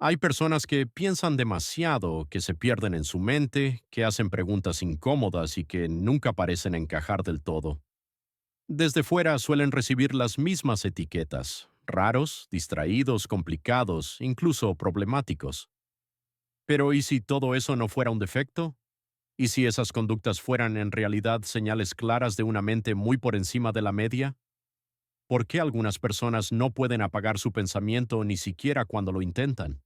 Hay personas que piensan demasiado, que se pierden en su mente, que hacen preguntas incómodas y que nunca parecen encajar del todo. Desde fuera suelen recibir las mismas etiquetas: raros, distraídos, complicados, incluso problemáticos. Pero ¿y si todo eso no fuera un defecto? ¿Y si esas conductas fueran en realidad señales claras de una mente muy por encima de la media? ¿Por qué algunas personas no pueden apagar su pensamiento ni siquiera cuando lo intentan?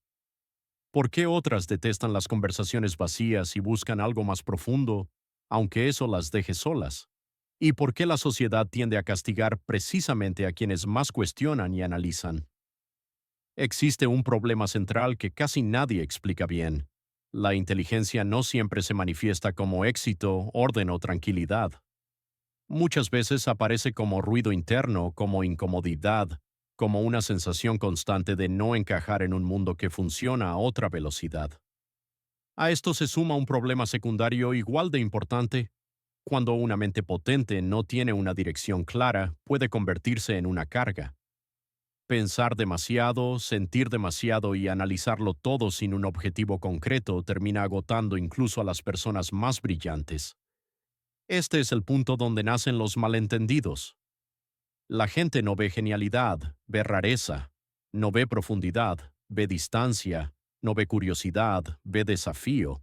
¿Por qué otras detestan las conversaciones vacías y buscan algo más profundo, aunque eso las deje solas? ¿Y por qué la sociedad tiende a castigar precisamente a quienes más cuestionan y analizan? Existe un problema central que casi nadie explica bien. La inteligencia no siempre se manifiesta como éxito, orden o tranquilidad. Muchas veces aparece como ruido interno, como incomodidad, como una sensación constante de no encajar en un mundo que funciona a otra velocidad. A esto se suma un problema secundario igual de importante: cuando una mente potente no tiene una dirección clara, puede convertirse en una carga. Pensar demasiado, sentir demasiado y analizarlo todo sin un objetivo concreto termina agotando incluso a las personas más brillantes. Este es el punto donde nacen los malentendidos. La gente no ve genialidad, ve rareza; no ve profundidad, ve distancia; no ve curiosidad, ve desafío.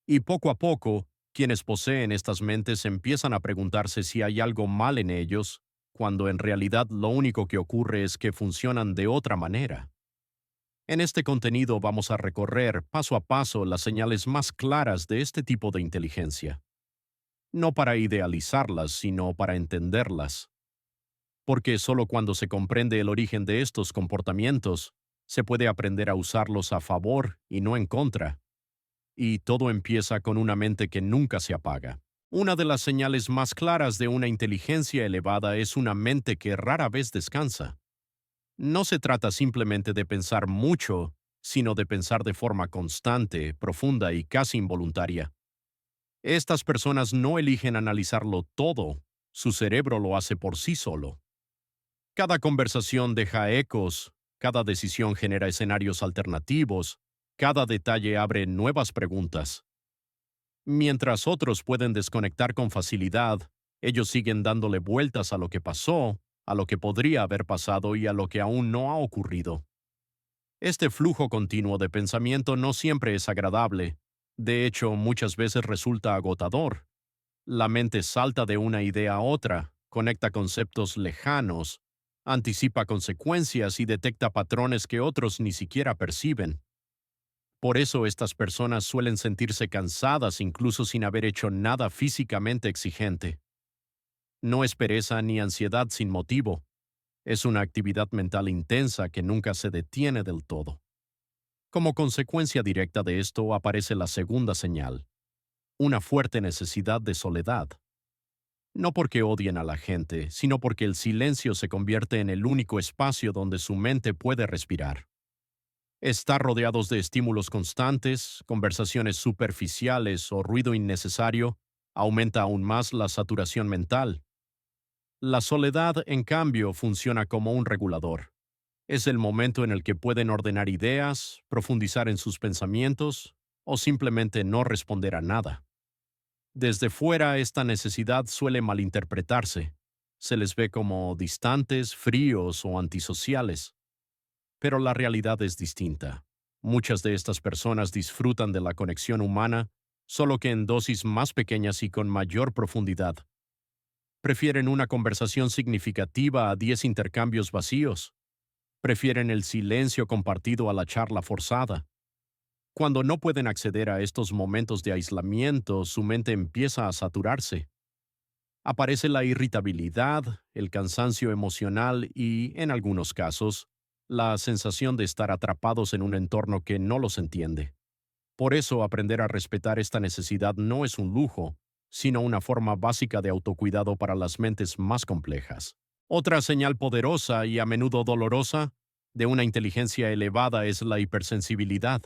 Y poco a poco, quienes poseen estas mentes empiezan a preguntarse si hay algo mal en ellos, cuando en realidad lo único que ocurre es que funcionan de otra manera. En este contenido vamos a recorrer paso a paso las señales más claras de este tipo de inteligencia, no para idealizarlas, sino para entenderlas, porque solo cuando se comprende el origen de estos comportamientos, se puede aprender a usarlos a favor y no en contra. Y todo empieza con una mente que nunca se apaga. Una de las señales más claras de una inteligencia elevada es una mente que rara vez descansa. No se trata simplemente de pensar mucho, sino de pensar de forma constante, profunda y casi involuntaria. Estas personas no eligen analizarlo todo; su cerebro lo hace por sí solo. Cada conversación deja ecos, cada decisión genera escenarios alternativos, cada detalle abre nuevas preguntas. Mientras otros pueden desconectar con facilidad, ellos siguen dándole vueltas a lo que pasó, a lo que podría haber pasado y a lo que aún no ha ocurrido. Este flujo continuo de pensamiento no siempre es agradable. De hecho, muchas veces resulta agotador. La mente salta de una idea a otra, conecta conceptos lejanos, anticipa consecuencias y detecta patrones que otros ni siquiera perciben. Por eso estas personas suelen sentirse cansadas incluso sin haber hecho nada físicamente exigente. No es pereza ni ansiedad sin motivo; es una actividad mental intensa que nunca se detiene del todo. Como consecuencia directa de esto aparece la segunda señal: una fuerte necesidad de soledad. No porque odien a la gente, sino porque el silencio se convierte en el único espacio donde su mente puede respirar. Estar rodeados de estímulos constantes, conversaciones superficiales o ruido innecesario aumenta aún más la saturación mental. La soledad, en cambio, funciona como un regulador. Es el momento en el que pueden ordenar ideas, profundizar en sus pensamientos o simplemente no responder a nada. Desde fuera, esta necesidad suele malinterpretarse. Se les ve como distantes, fríos o antisociales. Pero la realidad es distinta. Muchas de estas personas disfrutan de la conexión humana, solo que en dosis más pequeñas y con mayor profundidad. Prefieren una conversación significativa a 10 intercambios vacíos. Prefieren el silencio compartido a la charla forzada. Cuando no pueden acceder a estos momentos de aislamiento, su mente empieza a saturarse. Aparece la irritabilidad, el cansancio emocional y, en algunos casos, la sensación de estar atrapados en un entorno que no los entiende. Por eso, aprender a respetar esta necesidad no es un lujo, sino una forma básica de autocuidado para las mentes más complejas. Otra señal poderosa y a menudo dolorosa de una inteligencia elevada es la hipersensibilidad.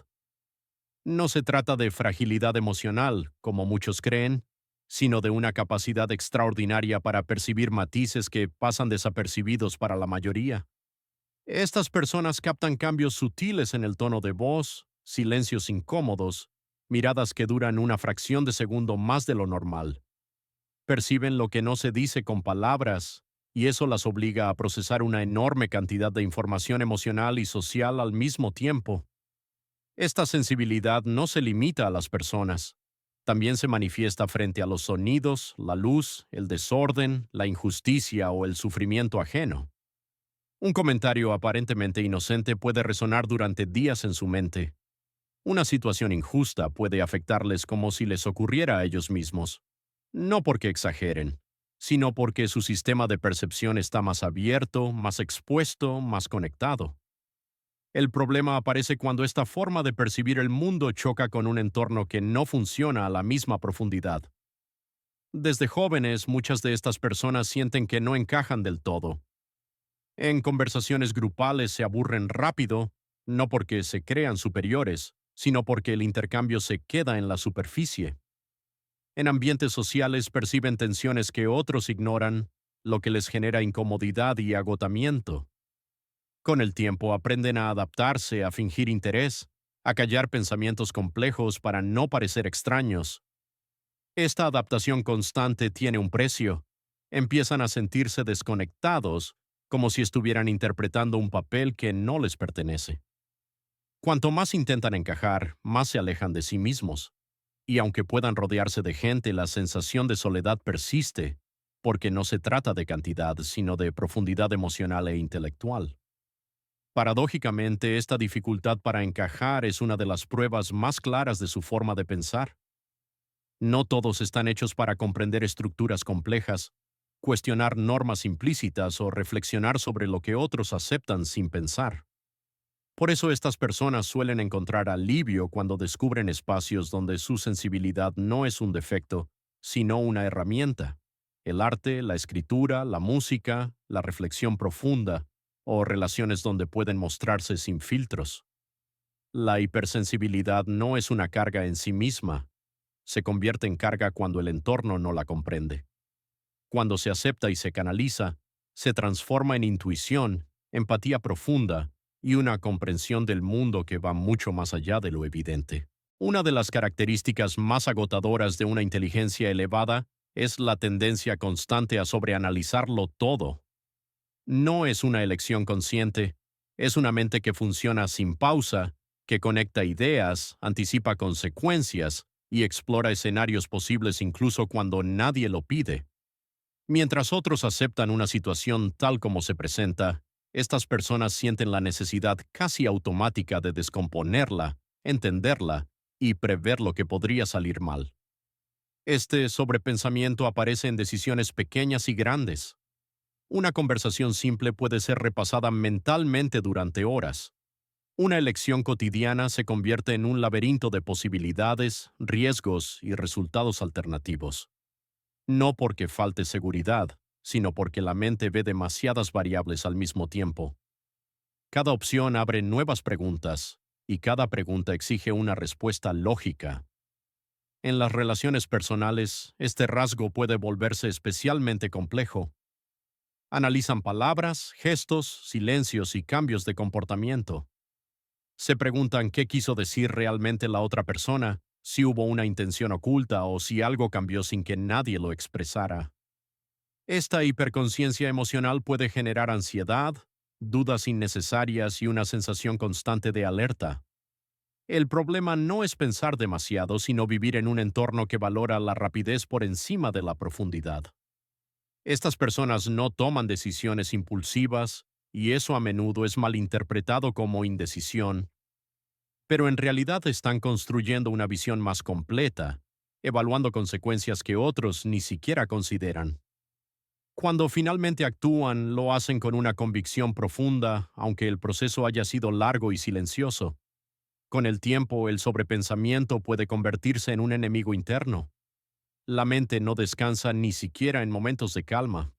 No se trata de fragilidad emocional, como muchos creen, sino de una capacidad extraordinaria para percibir matices que pasan desapercibidos para la mayoría. Estas personas captan cambios sutiles en el tono de voz, silencios incómodos, miradas que duran una fracción de segundo más de lo normal. Perciben lo que no se dice con palabras, y eso las obliga a procesar una enorme cantidad de información emocional y social al mismo tiempo. Esta sensibilidad no se limita a las personas. También se manifiesta frente a los sonidos, la luz, el desorden, la injusticia o el sufrimiento ajeno. Un comentario aparentemente inocente puede resonar durante días en su mente. Una situación injusta puede afectarles como si les ocurriera a ellos mismos. No porque exageren, sino porque su sistema de percepción está más abierto, más expuesto, más conectado. El problema aparece cuando esta forma de percibir el mundo choca con un entorno que no funciona a la misma profundidad. Desde jóvenes, muchas de estas personas sienten que no encajan del todo. En conversaciones grupales se aburren rápido, no porque se crean superiores, sino porque el intercambio se queda en la superficie. En ambientes sociales perciben tensiones que otros ignoran, lo que les genera incomodidad y agotamiento. Con el tiempo aprenden a adaptarse, a fingir interés, a callar pensamientos complejos para no parecer extraños. Esta adaptación constante tiene un precio. Empiezan a sentirse desconectados, como si estuvieran interpretando un papel que no les pertenece. Cuanto más intentan encajar, más se alejan de sí mismos. Y aunque puedan rodearse de gente, la sensación de soledad persiste, porque no se trata de cantidad, sino de profundidad emocional e intelectual. Paradójicamente, esta dificultad para encajar es una de las pruebas más claras de su forma de pensar. No todos están hechos para comprender estructuras complejas, cuestionar normas implícitas o reflexionar sobre lo que otros aceptan sin pensar. Por eso estas personas suelen encontrar alivio cuando descubren espacios donde su sensibilidad no es un defecto, sino una herramienta. El arte, la escritura, la música, la reflexión profunda, o relaciones donde pueden mostrarse sin filtros. La hipersensibilidad no es una carga en sí misma, se convierte en carga cuando el entorno no la comprende. Cuando se acepta y se canaliza, se transforma en intuición, empatía profunda y una comprensión del mundo que va mucho más allá de lo evidente. Una de las características más agotadoras de una inteligencia elevada es la tendencia constante a sobreanalizarlo todo. No es una elección consciente, es una mente que funciona sin pausa, que conecta ideas, anticipa consecuencias y explora escenarios posibles incluso cuando nadie lo pide. Mientras otros aceptan una situación tal como se presenta, estas personas sienten la necesidad casi automática de descomponerla, entenderla y prever lo que podría salir mal. Este sobrepensamiento aparece en decisiones pequeñas y grandes. Una conversación simple puede ser repasada mentalmente durante horas. Una elección cotidiana se convierte en un laberinto de posibilidades, riesgos y resultados alternativos. No porque falte seguridad, sino porque la mente ve demasiadas variables al mismo tiempo. Cada opción abre nuevas preguntas, y cada pregunta exige una respuesta lógica. En las relaciones personales, este rasgo puede volverse especialmente complejo. Analizan palabras, gestos, silencios y cambios de comportamiento. Se preguntan qué quiso decir realmente la otra persona, si hubo una intención oculta o si algo cambió sin que nadie lo expresara. Esta hiperconciencia emocional puede generar ansiedad, dudas innecesarias y una sensación constante de alerta. El problema no es pensar demasiado, sino vivir en un entorno que valora la rapidez por encima de la profundidad. Estas personas no toman decisiones impulsivas, y eso a menudo es malinterpretado como indecisión, pero en realidad están construyendo una visión más completa, evaluando consecuencias que otros ni siquiera consideran. Cuando finalmente actúan, lo hacen con una convicción profunda, aunque el proceso haya sido largo y silencioso. Con el tiempo, el sobrepensamiento puede convertirse en un enemigo interno. La mente no descansa ni siquiera en momentos de calma.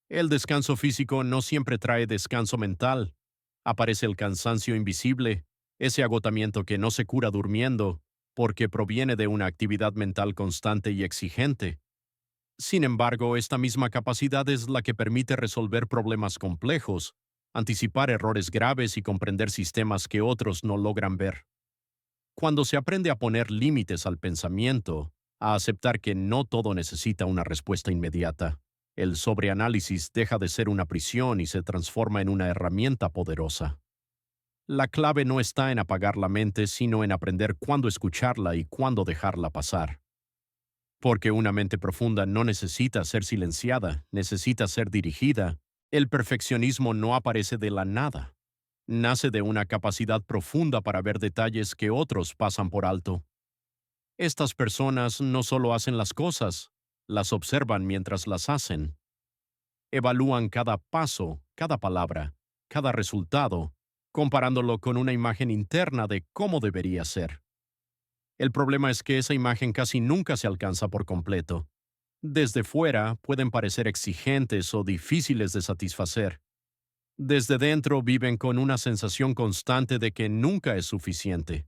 El descanso físico no siempre trae descanso mental. Aparece el cansancio invisible, ese agotamiento que no se cura durmiendo, porque proviene de una actividad mental constante y exigente. Sin embargo, esta misma capacidad es la que permite resolver problemas complejos, anticipar errores graves y comprender sistemas que otros no logran ver. Cuando se aprende a poner límites al pensamiento, a aceptar que no todo necesita una respuesta inmediata, el sobreanálisis deja de ser una prisión y se transforma en una herramienta poderosa. La clave no está en apagar la mente, sino en aprender cuándo escucharla y cuándo dejarla pasar. Porque una mente profunda no necesita ser silenciada, necesita ser dirigida. El perfeccionismo no aparece de la nada. Nace de una capacidad profunda para ver detalles que otros pasan por alto. Estas personas no solo hacen las cosas, las observan mientras las hacen. Evalúan cada paso, cada palabra, cada resultado, comparándolo con una imagen interna de cómo debería ser. El problema es que esa imagen casi nunca se alcanza por completo. Desde fuera pueden parecer exigentes o difíciles de satisfacer. Desde dentro viven con una sensación constante de que nunca es suficiente.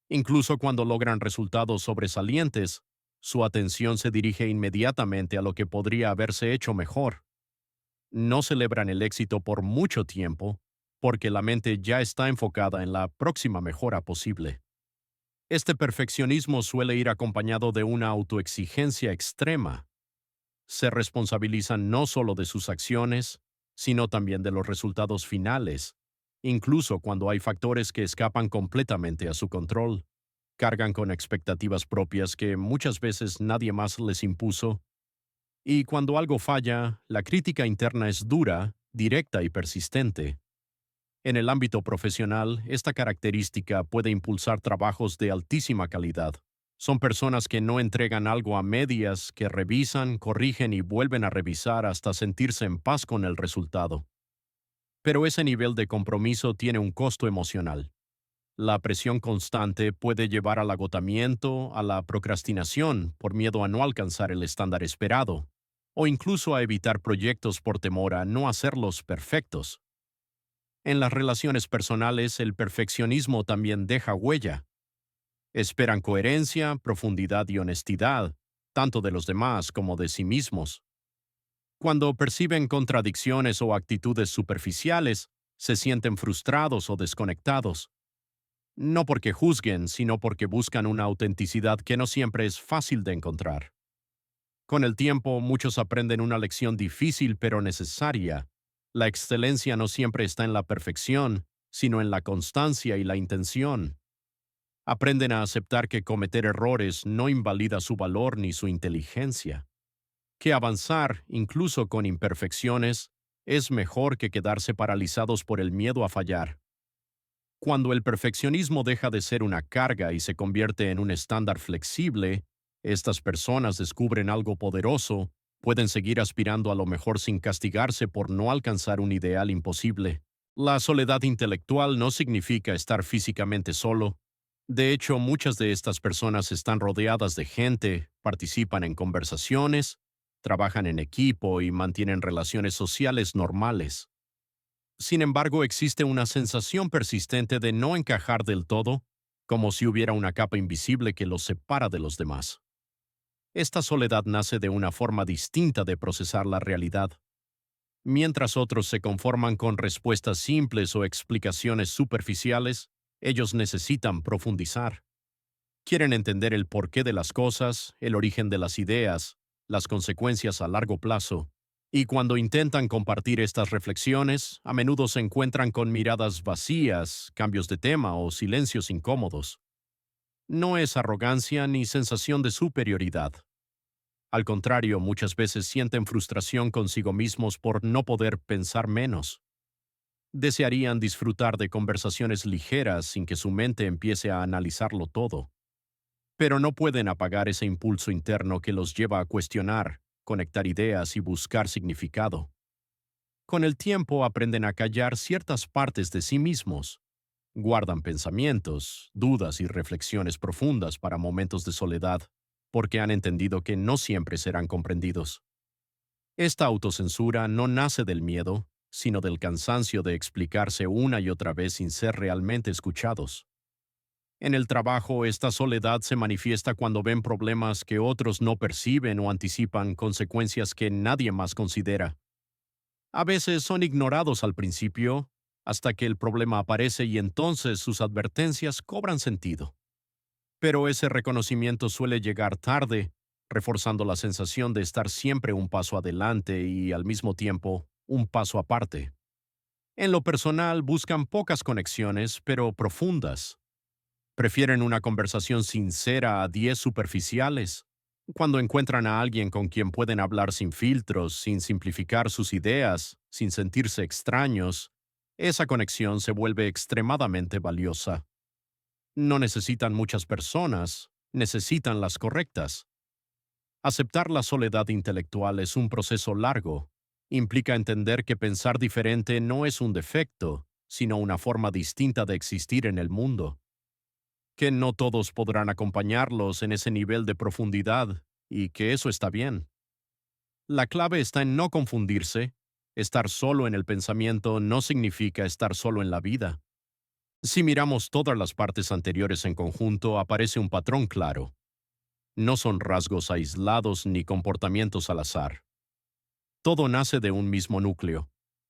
Incluso cuando logran resultados sobresalientes, su atención se dirige inmediatamente a lo que podría haberse hecho mejor. No celebran el éxito por mucho tiempo, porque la mente ya está enfocada en la próxima mejora posible. Este perfeccionismo suele ir acompañado de una autoexigencia extrema. Se responsabilizan no solo de sus acciones, sino también de los resultados finales, incluso cuando hay factores que escapan completamente a su control. Cargan con expectativas propias que muchas veces nadie más les impuso, y cuando algo falla, la crítica interna es dura, directa y persistente. En el ámbito profesional, esta característica puede impulsar trabajos de altísima calidad. Son personas que no entregan algo a medias, que revisan, corrigen y vuelven a revisar hasta sentirse en paz con el resultado. Pero ese nivel de compromiso tiene un costo emocional. La presión constante puede llevar al agotamiento, a la procrastinación por miedo a no alcanzar el estándar esperado, o incluso a evitar proyectos por temor a no hacerlos perfectos. En las relaciones personales, el perfeccionismo también deja huella. Esperan coherencia, profundidad y honestidad, tanto de los demás como de sí mismos. Cuando perciben contradicciones o actitudes superficiales, se sienten frustrados o desconectados. No porque juzguen, sino porque buscan una autenticidad que no siempre es fácil de encontrar. Con el tiempo, muchos aprenden una lección difícil pero necesaria. La excelencia no siempre está en la perfección, sino en la constancia y la intención. Aprenden a aceptar que cometer errores no invalida su valor ni su inteligencia. Que avanzar, incluso con imperfecciones, es mejor que quedarse paralizados por el miedo a fallar. Cuando el perfeccionismo deja de ser una carga y se convierte en un estándar flexible, estas personas descubren algo poderoso, pueden seguir aspirando a lo mejor sin castigarse por no alcanzar un ideal imposible. La soledad intelectual no significa estar físicamente solo. De hecho, muchas de estas personas están rodeadas de gente, participan en conversaciones, trabajan en equipo y mantienen relaciones sociales normales. Sin embargo, existe una sensación persistente de no encajar del todo, como si hubiera una capa invisible que los separa de los demás. Esta soledad nace de una forma distinta de procesar la realidad. Mientras otros se conforman con respuestas simples o explicaciones superficiales, ellos necesitan profundizar. Quieren entender el porqué de las cosas, el origen de las ideas, las consecuencias a largo plazo. Y cuando intentan compartir estas reflexiones, a menudo se encuentran con miradas vacías, cambios de tema o silencios incómodos. No es arrogancia ni sensación de superioridad. Al contrario, muchas veces sienten frustración consigo mismos por no poder pensar menos. Desearían disfrutar de conversaciones ligeras sin que su mente empiece a analizarlo todo. Pero no pueden apagar ese impulso interno que los lleva a cuestionar, conectar ideas y buscar significado. Con el tiempo aprenden a callar ciertas partes de sí mismos. Guardan pensamientos, dudas y reflexiones profundas para momentos de soledad, porque han entendido que no siempre serán comprendidos. Esta autocensura no nace del miedo, sino del cansancio de explicarse una y otra vez sin ser realmente escuchados. En el trabajo, esta soledad se manifiesta cuando ven problemas que otros no perciben o anticipan consecuencias que nadie más considera. A veces son ignorados al principio, hasta que el problema aparece y entonces sus advertencias cobran sentido. Pero ese reconocimiento suele llegar tarde, reforzando la sensación de estar siempre un paso adelante y al mismo tiempo un paso aparte. En lo personal buscan pocas conexiones, pero profundas. Prefieren una conversación sincera a 10 superficiales. Cuando encuentran a alguien con quien pueden hablar sin filtros, sin simplificar sus ideas, sin sentirse extraños, esa conexión se vuelve extremadamente valiosa. No necesitan muchas personas, necesitan las correctas. Aceptar la soledad intelectual es un proceso largo. Implica entender que pensar diferente no es un defecto, sino una forma distinta de existir en el mundo. Que no todos podrán acompañarlos en ese nivel de profundidad, y que eso está bien. La clave está en no confundirse. Estar solo en el pensamiento no significa estar solo en la vida. Si miramos todas las partes anteriores en conjunto, aparece un patrón claro. No son rasgos aislados ni comportamientos al azar. Todo nace de un mismo núcleo,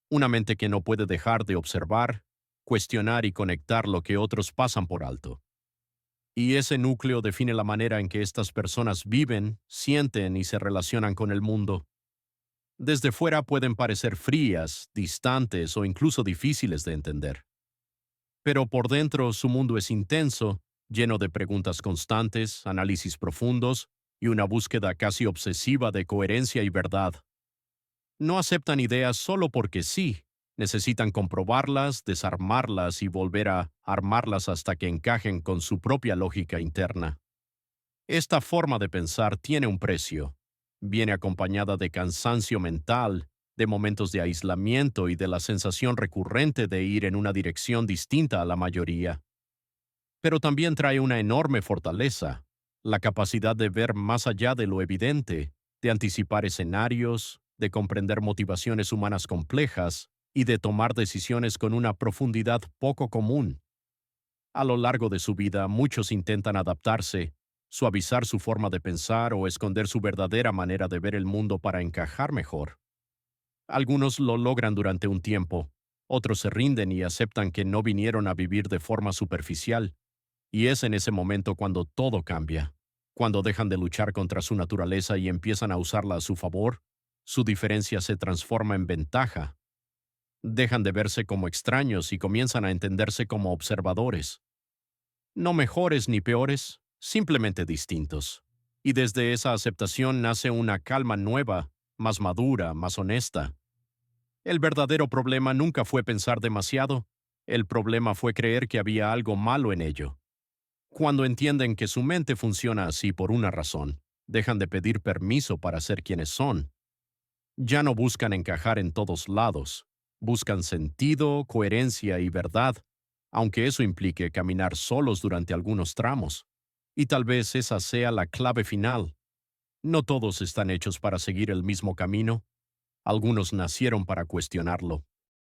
una mente que no puede dejar de observar, cuestionar y conectar lo que otros pasan por alto. Y ese núcleo define la manera en que estas personas viven, sienten y se relacionan con el mundo. Desde fuera pueden parecer frías, distantes o incluso difíciles de entender. Pero por dentro su mundo es intenso, lleno de preguntas constantes, análisis profundos y una búsqueda casi obsesiva de coherencia y verdad. No aceptan ideas solo porque sí, necesitan comprobarlas, desarmarlas y volver a armarlas hasta que encajen con su propia lógica interna. Esta forma de pensar tiene un precio. Viene acompañada de cansancio mental, de momentos de aislamiento y de la sensación recurrente de ir en una dirección distinta a la mayoría. Pero también trae una enorme fortaleza, la capacidad de ver más allá de lo evidente, de anticipar escenarios, de comprender motivaciones humanas complejas y de tomar decisiones con una profundidad poco común. A lo largo de su vida, muchos intentan adaptarse, suavizar su forma de pensar o esconder su verdadera manera de ver el mundo para encajar mejor. Algunos lo logran durante un tiempo, otros se rinden y aceptan que no vinieron a vivir de forma superficial, y es en ese momento cuando todo cambia, cuando dejan de luchar contra su naturaleza y empiezan a usarla a su favor, su diferencia se transforma en ventaja. Dejan de verse como extraños y comienzan a entenderse como observadores. No mejores ni peores, simplemente distintos. Y desde esa aceptación nace una calma nueva, más madura, más honesta. El verdadero problema nunca fue pensar demasiado, el problema fue creer que había algo malo en ello. Cuando entienden que su mente funciona así por una razón, dejan de pedir permiso para ser quienes son. Ya no buscan encajar en todos lados, buscan sentido, coherencia y verdad, aunque eso implique caminar solos durante algunos tramos. Y tal vez esa sea la clave final. No todos están hechos para seguir el mismo camino, algunos nacieron para cuestionarlo.